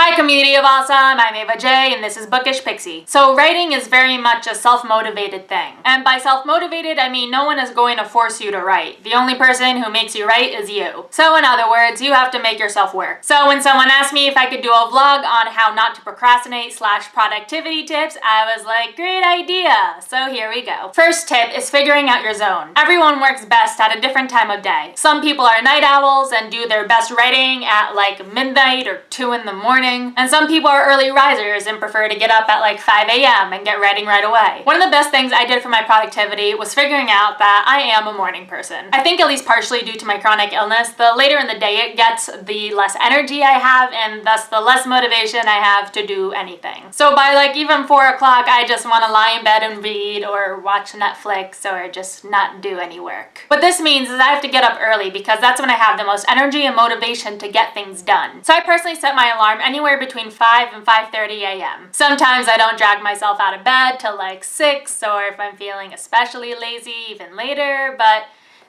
Hi community of awesome, I'm Ava J and this is Bookish Pixie. So writing is very much a self-motivated thing. And by self-motivated, I mean no one is going to force you to write. The only person who makes you write is you. So in other words, you have to make yourself work. So when someone asked me if I could do a vlog on how not to procrastinate / productivity tips, I was like, great idea. So here we go. First tip is figuring out your zone. Everyone works best at a different time of day. Some people are night owls and do their best writing at like midnight or 2 in the morning. And some people are early risers and prefer to get up at like 5 a.m. and get writing right away. One of the best things I did for my productivity was figuring out that I am a morning person. I think at least partially due to my chronic illness, the later in the day it gets, the less energy I have and thus the less motivation I have to do anything. So by like even 4 o'clock, I just want to lie in bed and read or watch Netflix or just not do any work. What this means is I have to get up early because that's when I have the most energy and motivation to get things done. So I personally set my alarm anywhere between 5 and 5:30 a.m. Sometimes I don't drag myself out of bed till like 6, or if I'm feeling especially lazy, even later, but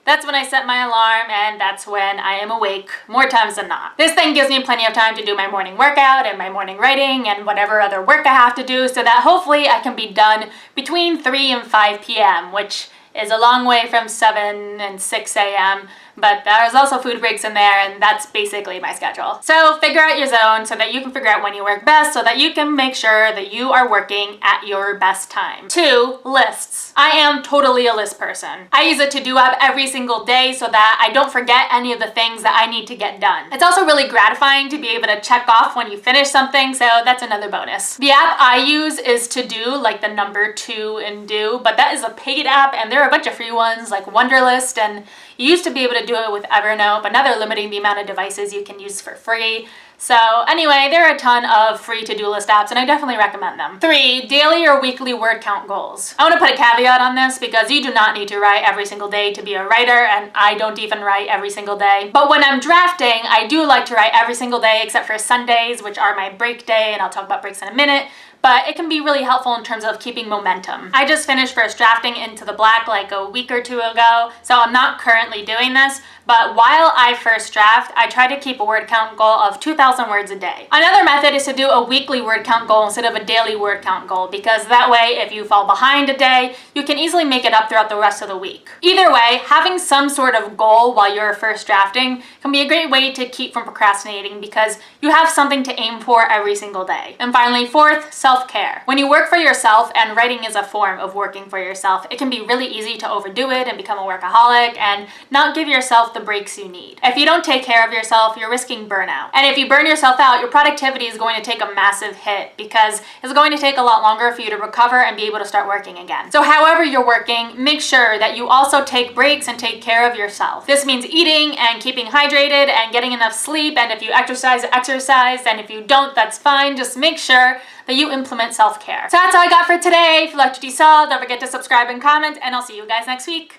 that's when I set my alarm and that's when I am awake more times than not. This thing gives me plenty of time to do my morning workout and my morning writing and whatever other work I have to do so that hopefully I can be done between 3 and 5 p.m., which is a long way from 7 and 6 a.m., but there's also food breaks in there, and that's basically my schedule. So figure out your zone so that you can figure out when you work best so that you can make sure that you are working at your best time. 2, lists. I am totally a list person. I use a to-do app every single day so that I don't forget any of the things that I need to get done. It's also really gratifying to be able to check off when you finish something, so that's another bonus. The app I use is To-Do, like the number 2 in do, but that is a paid app and there are a bunch of free ones like Wunderlist, and you used to be able to do it with Evernote, but now they're limiting the amount of devices you can use for free. So anyway, there are a ton of free to-do list apps and I definitely recommend them. 3, daily or weekly word count goals. I want to put a caveat on this because you do not need to write every single day to be a writer, and I don't even write every single day. But when I'm drafting, I do like to write every single day except for Sundays, which are my break day, and I'll talk about breaks in a minute. But it can be really helpful in terms of keeping momentum. I just finished first drafting Into the Black like a week or 2 ago, so I'm not currently doing this, but while I first draft, I try to keep a word count goal of 2,000 words a day. Another method is to do a weekly word count goal instead of a daily word count goal, because that way, if you fall behind a day, you can easily make it up throughout the rest of the week. Either way, having some sort of goal while you're first drafting can be a great way to keep from procrastinating because you have something to aim for every single day. And finally, 4th, self-care. When you work for yourself, and writing is a form of working for yourself, it can be really easy to overdo it and become a workaholic and not give yourself the breaks you need. If you don't take care of yourself, you're risking burnout. And if you burn yourself out, your productivity is going to take a massive hit because it's going to take a lot longer for you to recover and be able to start working again. So however you're working, make sure that you also take breaks and take care of yourself. This means eating and keeping hydrated and getting enough sleep, and if you exercise, and if you don't, that's fine. Just make sure that you implement self-care. So that's all I got for today. If you liked what you saw, don't forget to subscribe and comment, and I'll see you guys next week.